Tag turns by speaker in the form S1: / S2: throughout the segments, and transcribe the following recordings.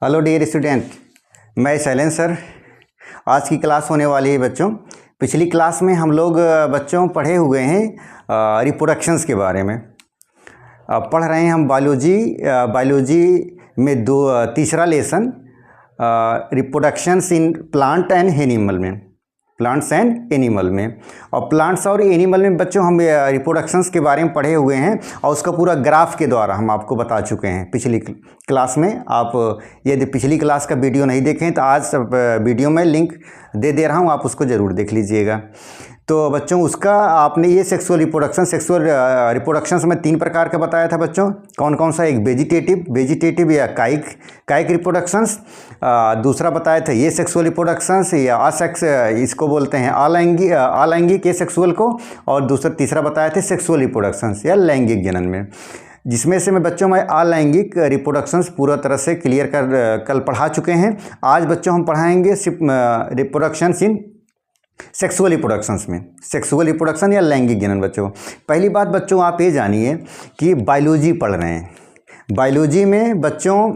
S1: Hello dear student, मैं Shailendra sir. आज की क्लास होने वाली है बच्चों। पिछली क्लास में हम लोग बच्चों पढ़े हुए हैं रिप्रोडक्शंस के बारे में। अब पढ़ रहे हैं हम बायोलॉजी में तीसरा lesson reproductions in plant and animal में, प्लांट्स एंड एनिमल में। और प्लांट्स और एनिमल में बच्चों हम रिप्रोडक्शंस के बारे में पढ़े हुए हैं और उसका पूरा ग्राफ के द्वारा हम आपको बता चुके हैं पिछली क्लास में। आप यदि पिछली क्लास का वीडियो नहीं देखें तो आज वीडियो में लिंक दे दे रहा हूं, आप उसको ज़रूर देख लीजिएगा। तो बच्चों उसका आपने ये सेक्सुअल रिप्रोडक्शंस में 3 प्रकार का बताया था बच्चों। कौन कौन सा? एक वेजिटेटिव या कायिक रिप्रोडक्शंस, दूसरा बताया था ये सेक्सुअल रिप्रोडक्शंस या इसको बोलते हैं अलैंगिक सेक्सुअल को, और तीसरा बताया था सेक्सुअल रिप्रोडक्शंस या लैंगिक जनन में, जिसमें से मैं अलैंगिक रिप्रोडक्शंस पूरा तरह से क्लियर कल पढ़ा चुके हैं। आज बच्चों हम पढ़ाएंगे रिप्रोडक्शंस इन सेक्सुअल रिप्रोडक्शन या लैंगिक जनन। बच्चों पहली बात बच्चों आप ये जानिए कि बायोलॉजी पढ़ रहे हैं। बायोलॉजी में बच्चों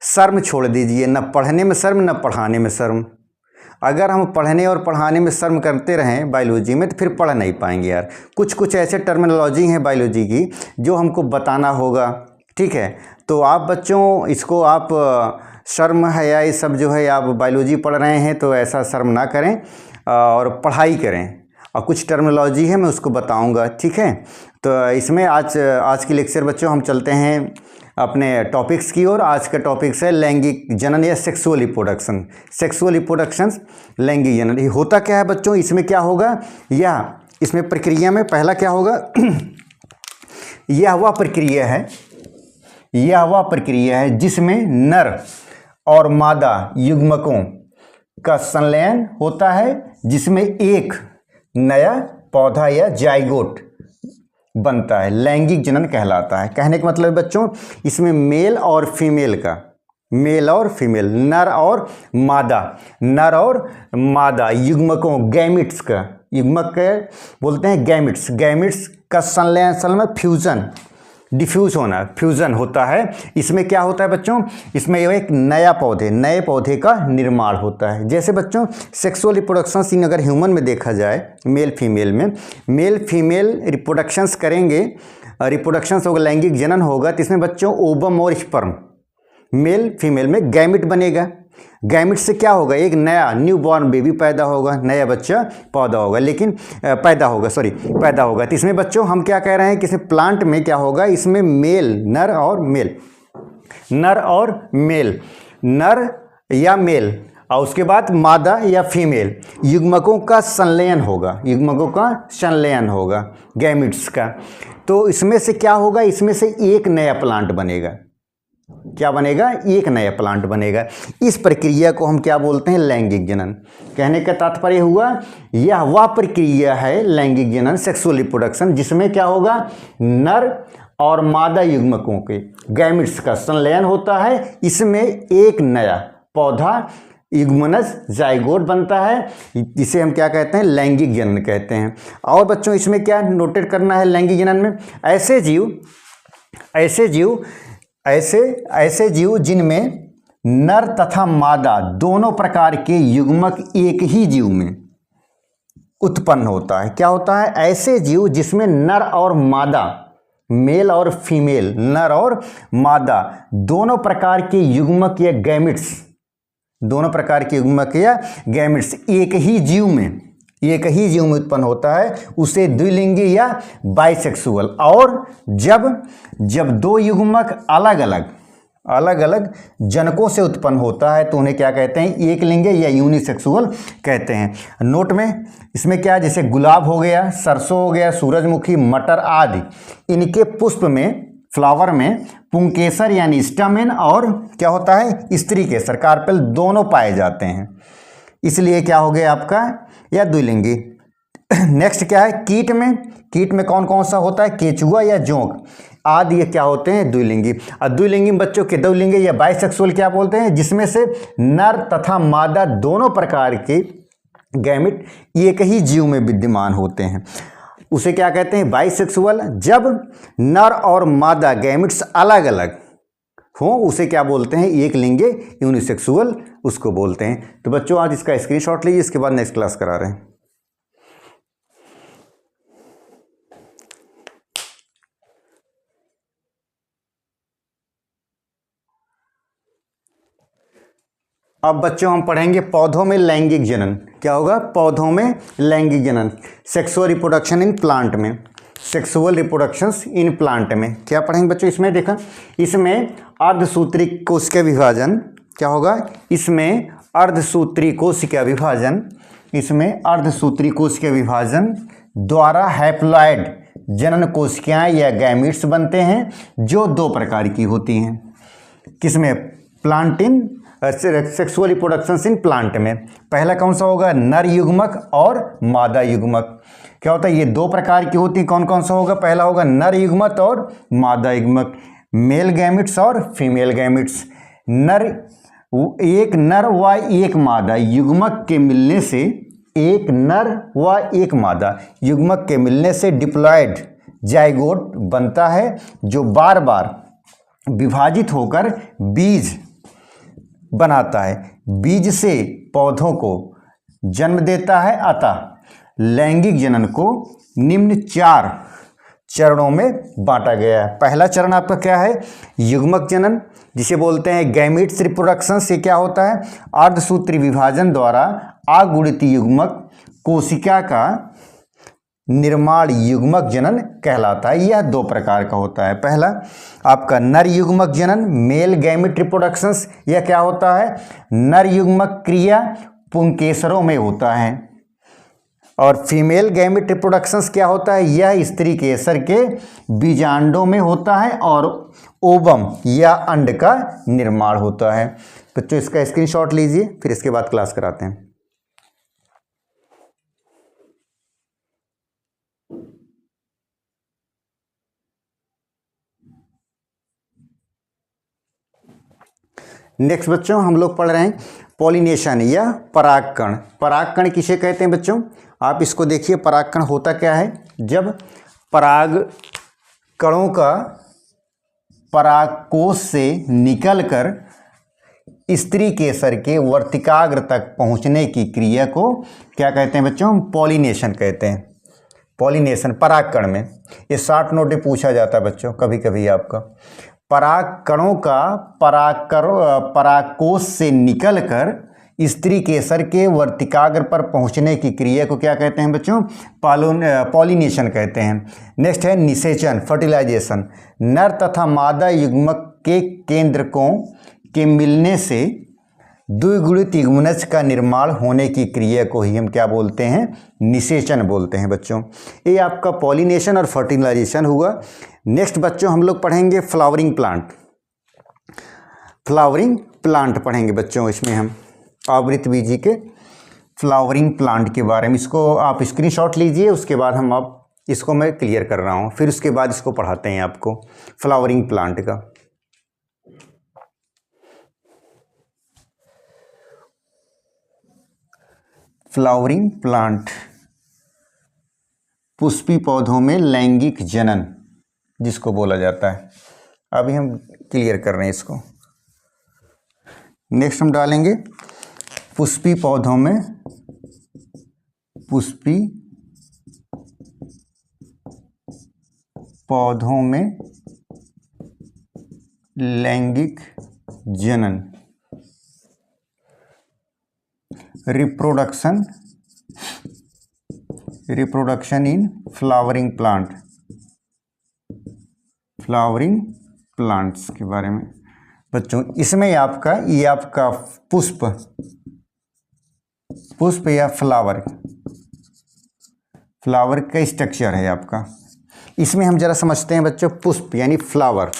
S1: शर्म छोड़ दीजिए, न पढ़ने में शर्म न पढ़ाने में शर्म। अगर हम पढ़ने और पढ़ाने में शर्म करते रहें बायोलॉजी में तो फिर पढ़ नहीं पाएंगे यार। कुछ ऐसे टर्मिनोलॉजी हैं बायोलॉजी की जो हमको बताना होगा, ठीक है। तो आप बच्चों इसको आप शर्म है या ये सब जो है, आप बायोलॉजी पढ़ रहे हैं तो ऐसा शर्म ना करें और पढ़ाई करें। और कुछ टर्मिनोलॉजी है मैं उसको बताऊंगा, ठीक है। तो इसमें आज की लेक्चर बच्चों हम चलते हैं अपने टॉपिक्स की ओर। आज का टॉपिक्स है लैंगिक जनन या सेक्सुअल रिप्रोडक्शंस लैंगिक जनन। ये होता क्या है बच्चों, इसमें क्या होगा या इसमें प्रक्रिया में पहला क्या होगा यह वह प्रक्रिया है जिसमें नर और मादा युग्मकों का संलयन होता है, जिसमें एक नया पौधा या जाइगोट बनता है, लैंगिक जनन कहलाता है। कहने का मतलब बच्चों इसमें मेल और फीमेल, नर और मादा युग्मकों, गैमिट्स का, युग्मक के बोलते हैं गैमिट्स का संलयन फ्यूजन होता है। इसमें क्या होता है बच्चों, इसमें एक नए पौधे का निर्माण होता है। जैसे बच्चों सेक्सुअल रिप्रोडक्शंस इन अगर ह्यूमन में देखा जाए, मेल फीमेल रिप्रोडक्शंस करेंगे, रिप्रोडक्शंस होगा, लैंगिक जनन होगा, तो इसमें बच्चों ओवम और स्पर्म, मेल फीमेल में गैमिट बनेगा। गैमिट से क्या होगा, एक नया न्यूबॉर्न बेबी पैदा होगा, नया बच्चा पैदा होगा। तो इसमें बच्चों हम क्या कह रहे हैं कि इसमें प्लांट में क्या होगा, इसमें नर या मेल और उसके बाद मादा या फीमेल युग्मकों का संलयन होगा गैमिट्स का। तो इसमें से क्या होगा, इसमें से एक नया प्लांट बनेगा। क्या बनेगा? एक नया प्लांट बनेगा। इस प्रक्रिया को हम क्या बोलते हैं? लैंगिक जनन। कहने का तात्पर्य हुआ यह वह प्रक्रिया है लैंगिक जनन, सेक्सुअल रिप्रोडक्शन, जिसमें क्या होगा, नर और मादा युग्मकों के गैमिट्स का संलयन होता है। इसमें एक नया पौधा युग्मनज जाइगोट बनता है, जिसे हम क्या कहते हैं? लैंगिक जनन कहते हैं। और बच्चों इसमें क्या नोटेट करना है लैंगिक जनन में? ऐसे जीव जिनमें नर तथा मादा दोनों प्रकार के युग्मक एक ही जीव में उत्पन्न होता है। क्या होता है? ऐसे जीव जिसमें नर और मादा, मेल और फीमेल, नर और मादा दोनों प्रकार के युग्मक या गैमिट्स एक ही जीव में उत्पन्न होता है, उसे द्विलिंगी या बाइसेक्सुअल। और जब दो युग्मक अलग अलग जनकों से उत्पन्न होता है तो उन्हें क्या कहते हैं? एक लिंगी या यूनिसेक्सुअल कहते हैं। नोट में इसमें क्या, जैसे गुलाब हो गया, सरसों हो गया, सूरजमुखी, मटर आदि, इनके पुष्प में, फ्लावर में पुंकेसर यानी स्टैमेन और क्या होता है, स्त्री केसर, कार्पेल दोनों पाए जाते हैं। इसलिए क्या हो गया आपका, या द्विलिंगी। नेक्स्ट क्या है, कीट में कौन कौन सा होता है? केचुआ या जोंक आदि, ये क्या होते हैं? द्विलिंगी। और द्विलिंगी बच्चों के द्विलिंगी या बाइसेक्सुअल क्या बोलते हैं? जिसमें से नर तथा मादा दोनों प्रकार के गैमिट एक ही जीव में विद्यमान होते हैं, उसे क्या कहते हैं? बाइसेक्सुअल। जब नर और मादा गैमिट्स अलग अलग हो उसे क्या बोलते हैं, एक लिंगे यूनिसेक्सुअल उसको बोलते हैं। तो बच्चों आज इसका स्क्रीनशॉट लीजिए, इसके बाद नेक्स्ट क्लास करा रहे हैं। अब बच्चों हम पढ़ेंगे पौधों में लैंगिक जनन। क्या होगा, पौधों में लैंगिक जनन, सेक्सुअल रिप्रोडक्शन इन प्लांट में, सेक्सुअल रिप्रोडक्शंस इन प्लांट में क्या पढ़ेंगे बच्चों। इसमें देखा, इसमें अर्धसूत्री कोशिका विभाजन क्या होगा, इसमें अर्धसूत्री कोशिका विभाजन, इसमें अर्धसूत्री कोशिका विभाजन द्वारा हैप्लॉइड जनन कोशिकाएं या गैमीट्स बनते हैं, जो दो प्रकार की होती हैं। किसमें, प्लांटिन सेक्सुअल रिप्रोडक्शन इन प्लांट में। पहला कौन सा होगा, नर युग्मक और मादा युग्मक। क्या होता है, ये दो प्रकार की होती है। कौन कौन सा होगा, पहला होगा नर युग्मक और मादा युग्मक, मेल गैमिट्स और फीमेल गैमिट्स। एक नर व एक मादा युग्मक के मिलने से, एक नर व एक मादा युग्मक के मिलने से डिप्लॉयड जाइगोट बनता है, जो बार बार विभाजित होकर बीज बनाता है, बीज से पौधों को जन्म देता है। अतः लैंगिक जनन को निम्न 4 चरणों में बांटा गया है। पहला चरण आपका क्या है, युग्मक जनन, जिसे बोलते हैं गैमीट्स रिप्रोडक्शन। से क्या होता है, अर्धसूत्री विभाजन द्वारा अगुणित युग्मक कोशिका का निर्माण युग्मक जनन कहलाता है। यह 2 प्रकार का होता है। पहला आपका नर युग्मक जनन, मेल गैमिट रिप्रोडक्शंस। यह क्या होता है, नर युग्मक क्रिया पुंकेसरों में होता है। और फीमेल गैमिट रिप्रोडक्शंस क्या होता है, यह स्त्री केसर के बीजांडों में होता है और ओवम या अंड का निर्माण होता है। बच्चों इसका स्क्रीनशॉट लीजिए, फिर इसके बाद क्लास कराते हैं। नेक्स्ट बच्चों हम लोग पढ़ रहे हैं पॉलिनेशन या परागकण। परागकण किसे कहते हैं बच्चों, आप इसको देखिए। परागकण होता क्या है, जब पराग कणों का परागकोश से निकलकर स्त्री केसर के वर्तिकाग्र तक पहुंचने की क्रिया को क्या कहते हैं बच्चों, पॉलिनेशन कहते हैं। पॉलिनेशन परागकण में, ये शॉर्ट नोट में पूछा जाता है बच्चों कभी कभी आपका। पराग कणों का परागकोश से निकलकर स्त्री केसर के वर्तिकाग्र पर पहुंचने की क्रिया को क्या कहते हैं बच्चों, पॉलिनेशन कहते हैं। नेक्स्ट है निषेचन, फर्टिलाइजेशन। नर तथा मादा युग्मक के केंद्रकों के मिलने से द्विगुणित युग्मनज का निर्माण होने की क्रिया को ही हम क्या बोलते हैं, निषेचन बोलते हैं बच्चों। ये आपका पॉलिनेशन और फर्टिलाइजेशन हुआ। नेक्स्ट बच्चों हम लोग पढ़ेंगे फ्लावरिंग प्लांट। फ्लावरिंग प्लांट पढ़ेंगे बच्चों, इसमें हम आवृतबीजी के फ्लावरिंग प्लांट के बारे में। इसको आप स्क्रीनशॉट लीजिए, उसके बाद हम आप इसको मैं क्लियर कर रहा हूँ, फिर उसके बाद इसको पढ़ाते हैं आपको फ्लावरिंग प्लांट का। फ्लावरिंग प्लांट, पुष्पी पौधों में लैंगिक जनन जिसको बोला जाता है। अभी हम क्लियर कर रहे हैं इसको। नेक्स्ट हम डालेंगे पुष्पी पौधों में, पुष्पी पौधों में लैंगिक जनन, reproduction in flowering plant, flowering plants के बारे में बच्चों। इसमें आपका ये आपका पुष्प या फ्लावर का स्ट्रक्चर है आपका। इसमें हम जरा समझते हैं बच्चों, पुष्प यानी फ्लावर।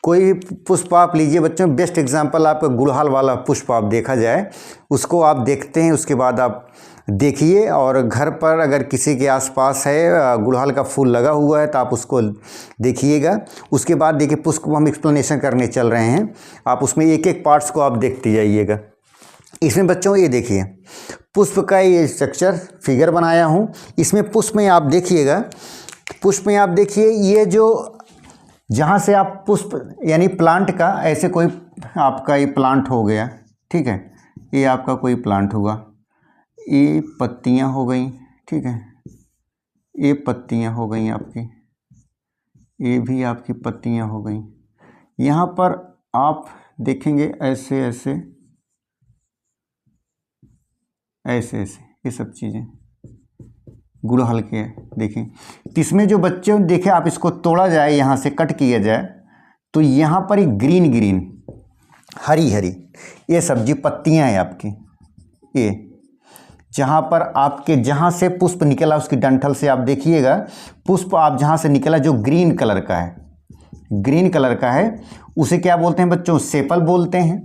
S1: कोई भी पुष्प आप लीजिए बच्चों, बेस्ट एग्जांपल आपका गुड़हल वाला पुष्प आप देखा जाए, उसको आप देखते हैं, उसके बाद आप देखिए, और घर पर अगर किसी के आसपास है गुड़हल का फूल लगा हुआ है तो आप उसको देखिएगा। उसके बाद देखिए पुष्प को हम एक्सप्लेनेशन करने चल रहे हैं, आप उसमें एक एक पार्ट्स को आप देखते जाइएगा। इसमें बच्चों ये देखिए पुष्प का ये स्ट्रक्चर फिगर बनाया हूँ। इसमें पुष्प में आप देखिएगा, पुष्प में आप देखिए ये जो जहाँ से आप पुष्प यानी प्लांट का, ऐसे कोई आपका ये प्लांट हो गया, ठीक है, ये आपका कोई प्लांट होगा, ये पत्तियाँ हो गई, ठीक है, ये पत्तियाँ हो गई आपकी, ये भी आपकी पत्तियाँ हो गई। यहाँ पर आप देखेंगे ऐसे ऐसे ऐसे ऐसे ये सब चीज़ें गुड़हल के देखें। तो इसमें जो बच्चे देखें, आप इसको तोड़ा जाए, यहाँ से कट किया जाए, तो यहाँ पर एक ग्रीन ग्रीन हरी हरी ये सब्जी पत्तियाँ हैं आपकी। ये जहाँ पर आपके जहाँ से पुष्प निकला उसकी डंठल से आप देखिएगा, पुष्प आप जहाँ से निकला जो ग्रीन कलर का है, ग्रीन कलर का है, उसे क्या बोलते हैं बच्चों? सेपल बोलते हैं।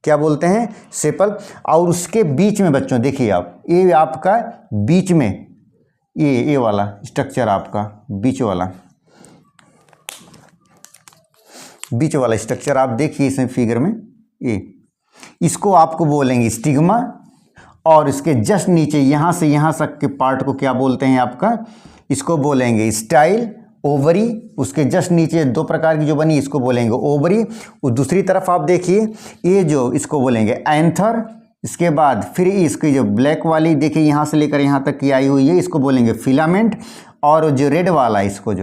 S1: क्या बोलते हैं? सेपल। और उसके बीच में बच्चों देखिए आप, ये आपका बीच में ये वाला स्ट्रक्चर आपका बीच वाला स्ट्रक्चर आप देखिए इसमें फिगर में, ये इसको आपको बोलेंगे स्टिग्मा। और इसके जस्ट नीचे यहाँ से यहाँ तक के पार्ट को क्या बोलते हैं आपका? इसको बोलेंगे स्टाइल, ओवरी। उसके जस्ट नीचे दो प्रकार की जो बनी इसको बोलेंगे ओवरी। और दूसरी तरफ आप देखिए ये जो इसको बोलेंगे एंथर। इसके बाद फिर इसकी जो ब्लैक वाली देखिए यहाँ से लेकर यहाँ तक की आई हुई है, इसको बोलेंगे फिलामेंट। और जो रेड वाला इसको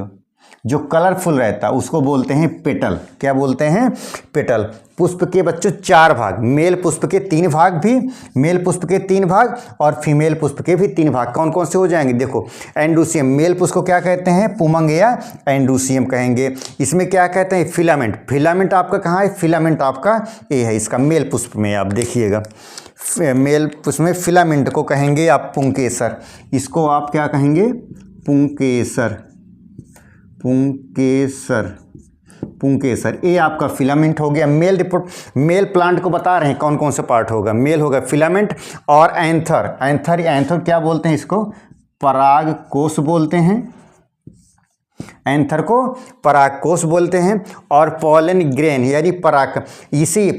S1: जो कलरफुल रहता है उसको बोलते हैं पेटल। क्या बोलते हैं? पेटल। पुष्प के बच्चों 4 भाग, मेल पुष्प के 3 भाग भी, मेल पुष्प के 3 भाग और फीमेल पुष्प के भी 3 भाग। कौन कौन से हो जाएंगे? देखो, एंड्रूसियम, मेल पुष्प को क्या कहते हैं? पुमंग या एंड्रूसियम कहेंगे। इसमें क्या कहते हैं? फिलामेंट। फिलामेंट आपका कहाँ है? फिलामेंट आपका ये है इसका मेल पुष्प में। आप देखिएगा मेल पुष्प में फिलामेंट को कहेंगे आप पुंकेसर। इसको आप क्या कहेंगे? पुंकेसर। पुंकेसर ये आपका फिलामेंट हो गया। मेल प्लांट को बता रहे हैं कौन कौन सा पार्ट होगा। मेल होगा फिलामेंट और एंथर क्या बोलते हैं इसको? परागकोश बोलते हैं। एंथर को परागकोश बोलते हैं। और पॉलन ग्रेन यानी इसी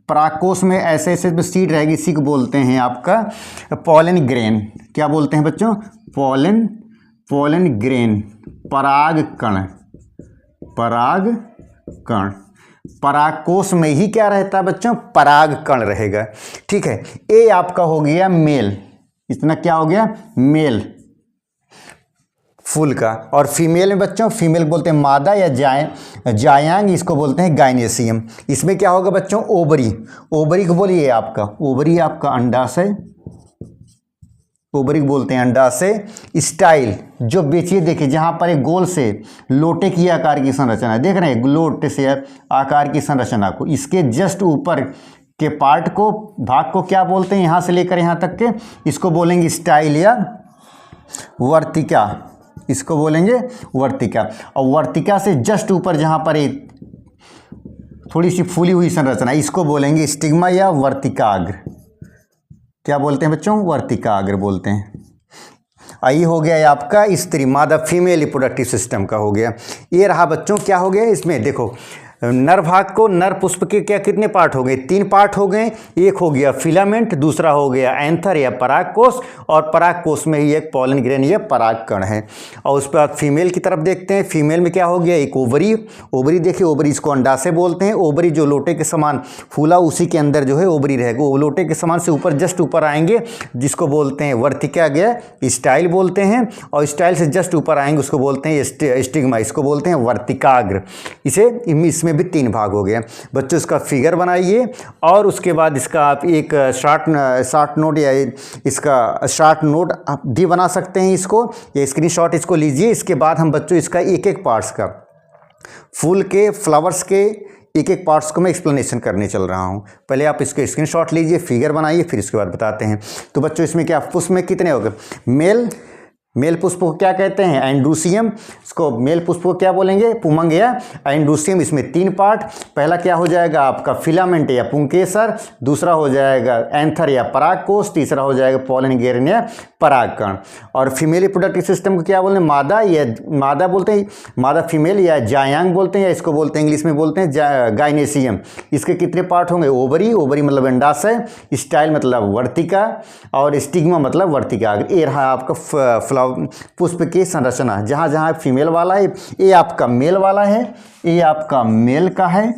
S1: परागकोश में ऐसे ऐसे सीड रहेगी, इसी को बोलते हैं आपका पॉलन ग्रेन। क्या बोलते हैं बच्चों? Pollen grain. परागकण। परागकोश में ही क्या रहता है बच्चों? परागकण रहेगा। ठीक है, ये आपका हो गया मेल। इतना क्या हो गया? मेल फूल का। और फीमेल में बच्चों, फीमेल बोलते हैं मादा या जायांग, इसको बोलते हैं गाइनेसियम। इसमें क्या होगा बच्चों? ओवरी। ओवरी को बोलिए आपका, ओवरी आपका अंडाशय, ओवरी बोलते हैं अंडाशय। स्टाइल जो बेचिए देखिए, जहाँ पर एक गोल से लोटे की आकार की संरचना है, देख रहे हैं लोटे से आकार की संरचना को, इसके जस्ट ऊपर के पार्ट को, भाग को क्या बोलते हैं? यहाँ से लेकर यहाँ तक के, इसको बोलेंगे स्टाइल या वर्तिका। इसको बोलेंगे वर्तिका। और वर्तिका से जस्ट ऊपर जहाँ पर एक थोड़ी सी फूली हुई संरचना, इसको बोलेंगे स्टिग्मा या वर्तिकाग्र। क्या बोलते हैं बच्चों? वर्तिकाग्र बोलते हैं। ये हो गया आपका स्त्री, मादा, फीमेल रिप्रोडक्टिव सिस्टम का हो गया। ये रहा बच्चों क्या हो गया इसमें? देखो, नर भाग को, नर पुष्प के क्या कितने पार्ट हो गए? 3 पार्ट हो गए। एक हो गया फिलामेंट, दूसरा हो गया एंथर या परागकोश, और परागकोश में ही एक पॉलन ग्रेन या परागकण है। और उस पर फीमेल की तरफ देखते हैं। फीमेल में क्या हो गया? एक ओवरी। ओवरी देखिए, ओवरी इसको अंडाशय बोलते हैं। ओवरी जो लोटे के समान फूला, उसी के अंदर जो है ओवरी रहेगा। वो लोटे के समान से ऊपर जस्ट ऊपर आएंगे, जिसको बोलते हैं वर्तिका गया, स्टाइल बोलते हैं। और स्टाइल से जस्ट ऊपर आएंगे उसको बोलते हैं स्टिग्मा, इसको बोलते हैं वर्तिकाग्र। इसमें भी 3 भाग हो गए बच्चों। इसका फिगर बनाइए और उसके बाद इसका आप एक शॉर्ट नोट या इसका शॉर्ट नोट आप भी बना सकते हैं इसको, या स्क्रीनशॉट इसको लीजिए। इसके बाद हम बच्चों इसका एक एक पार्ट्स का, फूल के, फ्लावर्स के एक एक पार्ट्स को मैं एक्सप्लेनेशन करने चल रहा हूँ। पहले आप इसके स्क्रीनशॉट लीजिए, फिगर बनाइए, फिर इसके बाद बताते हैं। तो बच्चों इसमें क्या पुष्प में कितने हो गए? मेल पुष्प को क्या कहते हैं? एंड्रूसियम। इसको मेल पुष्प को क्या बोलेंगे? पुमंग या एंड्रूसियम। इसमें 3 पार्ट। पहला क्या हो जाएगा आपका? फिलामेंट या पुंकेसर। दूसरा हो जाएगा एंथर या परागकोश। तीसरा हो जाएगा पॉलन ग्रेन या परागकण। और फीमेल रिप्रोडक्टिव सिस्टम को क्या बोलते हैं? मादा बोलते हैं, मादा फीमेल या जायांग बोलते हैं, या इसको बोलते हैं इंग्लिश में बोलते हैं गाइनेसियम। इसके कितने पार्ट होंगे? ओवरी। ओवरी मतलब अंडाशय। स्टाइल मतलब वर्तिका। और स्टिग्मा मतलब वर्तिका। ये रहा आपका पुष्प की संरचना, जहाँ जहाँ फीमेल वाला है, ये आपका मेल वाला है, ये आपका मेल का है,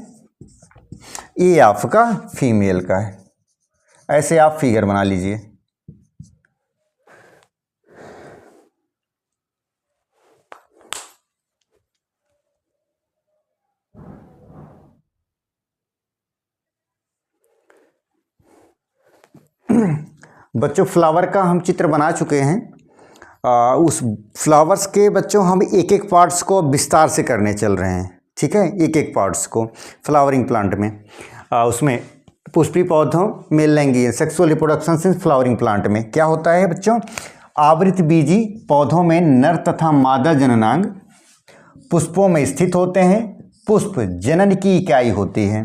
S1: ये आपका फीमेल का है। ऐसे आप फिगर बना लीजिए। बच्चों फ्लावर का हम चित्र बना चुके हैं। उस फ्लावर्स के बच्चों हम एक एक पार्ट्स को विस्तार से करने चल रहे हैं, ठीक है, एक एक पार्ट्स को फ्लावरिंग प्लांट में। उसमें पुष्पी पौधों में लैंगिक sexual reproduction in flowering plant में क्या होता है बच्चों, आवृत बीजी पौधों में नर तथा मादा जननांग पुष्पों में स्थित होते हैं। पुष्प जनन की इकाई होती है।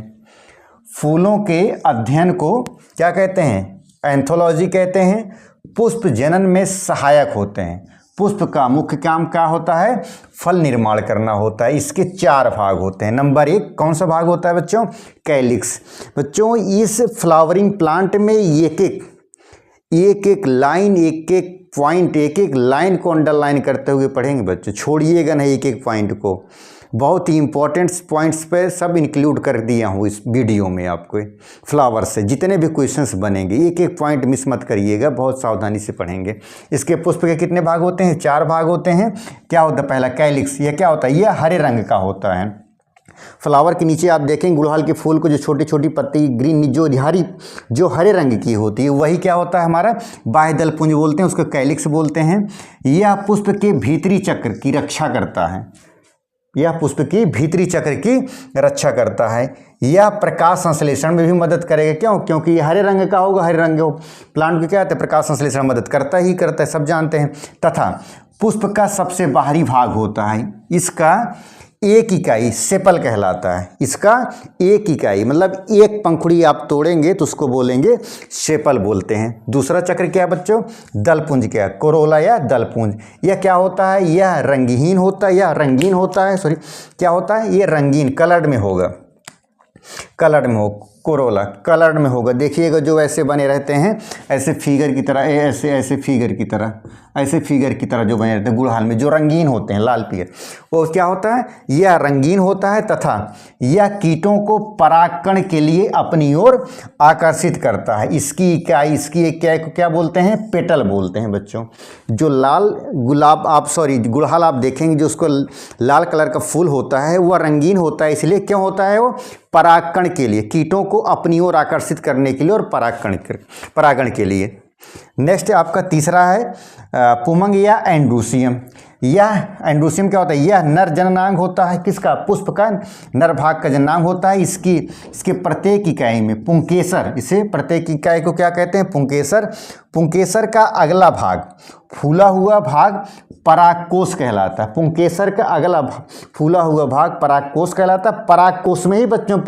S1: फूलों के अध्ययन को क्या कहते हैं, एंथोलॉजी कहते हैं। पुष्प जनन में सहायक होते हैं। पुष्प का मुख्य काम क्या होता है, फल निर्माण करना होता है। इसके 4 भाग होते हैं। नंबर 1 कौन सा भाग होता है बच्चों, कैलिक्स। बच्चों इस फ्लावरिंग प्लांट में एक एक लाइन, एक एक पॉइंट, एक एक लाइन को अंडरलाइन करते हुए पढ़ेंगे बच्चों, छोड़िएगा नहीं एक एक पॉइंट को। बहुत ही इंपॉर्टेंट पॉइंट्स पे सब इंक्लूड कर दिया हूँ इस वीडियो में। आपको फ्लावर से जितने भी क्वेश्चंस बनेंगे एक एक पॉइंट मिस मत करिएगा, बहुत सावधानी से पढ़ेंगे। इसके पुष्प के कितने भाग होते हैं, 4 भाग होते हैं। क्या होता है, पहला कैलिक्स, ये क्या होता है, ये हरे रंग का होता है। फ्लावर के नीचे आप देखेंगे गुड़हल के फूल को जो छोटी छोटी पत्ती ग्रीन जो हरे रंग की होती है वही क्या होता है, हमारा बाह्यदल पुंज बोलते हैं, उसको कैलिक्स बोलते हैं। यह पुष्प के भीतरी चक्र की रक्षा करता है। यह पुष्प की भीतरी चक्र की रक्षा करता है। यह प्रकाश संश्लेषण में भी मदद करेगा। क्यों, क्योंकि ये हरे रंग का होगा। हरे रंग प्लांट को क्या होता है, प्रकाश संश्लेषण मदद करता ही करता है, सब जानते हैं। तथा पुष्प का सबसे बाहरी भाग होता है, इसका एक इकाई सेपल कहलाता है। इसका एक इकाई मतलब एक पंखुड़ी आप तोड़ेंगे तो उसको बोलेंगे सेपल बोलते हैं। दूसरा चक्र क्या है बच्चों, दलपुंज क्या है, कोरोला या दलपुंज। यह क्या होता है, यह रंगहीन होता है, यह रंगीन होता है, सॉरी क्या होता है, ये रंगीन कलर्ड में होगा, कलर्ड में हो, कोरोला कलर्ड में होगा। देखिएगा जो ऐसे बने रहते हैं, ऐसे फिगर की तरह, ऐसे फिगर की तरह, ऐसे फिगर की तरह जो बने रहते हैं गुड़हल में, जो रंगीन होते हैं लाल पीले, वो क्या होता है, यह रंगीन होता है। तथा यह कीटों को परागकण के लिए अपनी ओर आकर्षित करता है। इसकी इकाई को क्या बोलते हैं, पेटल बोलते हैं बच्चों। जो लाल गुड़हल आप देखेंगे जो उसको लाल कलर का फूल होता है वह रंगीन होता है। इसलिए क्यों होता है, वो परागकण के लिए, कीटों को अपनी ओर आकर्षित करने के लिए और परागण के लिए। नेक्स्ट आपका तीसरा है पुमंग या एंड्रूसियम। यह एंड्रूसियम क्या होता है, यह नर जननांग होता है। किसका, पुष्प का नर भाग का जननांग होता है। इसके प्रत्येक इकाई में पुंकेसर, इसे प्रत्येक इकाई को क्या कहते हैं, पुंकेसर का अगला भाग, फूला हुआ भाग परागकोश कहलाता है। पुंकेसर का अगला फूला हुआ भाग परागकोश कहलाता है। परागकोश में ही बच्चों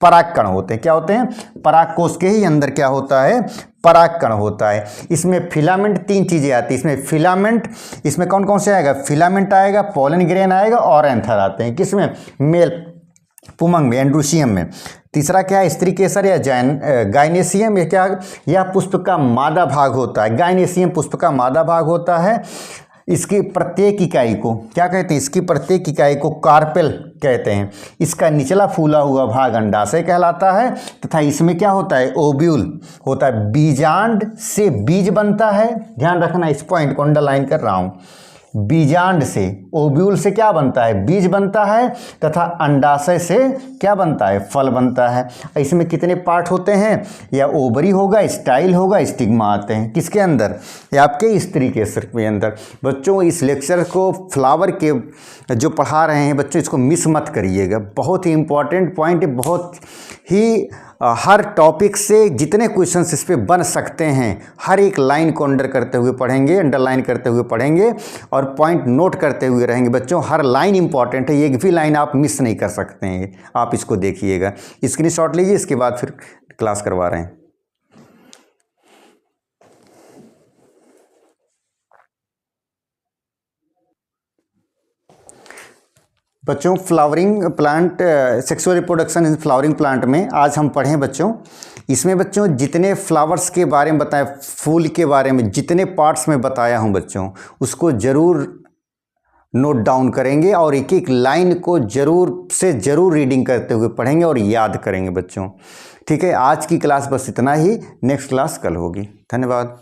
S1: परागकण होते हैं। क्या होते हैं, परागकोश के ही अंदर क्या होता है, परागकण होता है। इसमें फिलामेंट 3 चीज़ें आती हैं। इसमें कौन कौन से आएगा, फिलामेंट आएगा, पोलन ग्रेन आएगा और एंथर आते हैं। किसमें, मेल पुमंग में, एंड्रूसियम में। तीसरा क्या है, स्त्री केसर या गाइनेसियम। ये क्या, यह पुष्प का मादा भाग होता है। गाइनेसियम पुष्प का मादा भाग होता है। इसकी प्रत्येक इकाई को क्या कहते हैं, इसकी प्रत्येक इकाई को कार्पेल कहते हैं। इसका निचला फूला हुआ भाग अंडाशय कहलाता है। तथा इसमें क्या होता है, ओव्यूल होता है। बीजांड से बीज बनता है। ध्यान रखना, इस पॉइंट को अंडरलाइन कर रहा हूँ। बीजांड से, ओव्यूल से क्या बनता है, बीज बनता है। तथा अंडाशय से क्या बनता है, फल बनता है। इसमें कितने पार्ट होते हैं, या ओवरी होगा, स्टाइल होगा, स्टिग्मा आते हैं। किसके अंदर, या आपके स्त्री केसर के अंदर। बच्चों इस लेक्चर को फ्लावर के जो पढ़ा रहे हैं बच्चों, इसको मिस मत करिएगा। बहुत ही इंपॉर्टेंट पॉइंट, बहुत ही हर टॉपिक से जितने क्वेश्चंस इस पे बन सकते हैं, हर एक लाइन को अंडरलाइन करते हुए पढ़ेंगे और पॉइंट नोट करते हुए रहेंगे बच्चों। हर लाइन इंपॉर्टेंट है, एक भी लाइन आप मिस नहीं कर सकते हैं। आप इसको देखिएगा, स्क्रीनशॉट लीजिए, इसके बाद फिर क्लास करवा रहे हैं। बच्चों flowering plant, sexual reproduction in flowering plant में आज हम पढ़ें बच्चों इसमें बच्चों जितने फ्लावर्स के बारे में बताया, फूल के बारे में जितने पार्ट्स में बताया हूँ बच्चों, उसको ज़रूर नोट डाउन करेंगे और एक एक लाइन को ज़रूर से ज़रूर रीडिंग करते हुए पढ़ेंगे और याद करेंगे बच्चों। ठीक है, आज की क्लास बस इतना ही, नेक्स्ट क्लास कल होगी। धन्यवाद।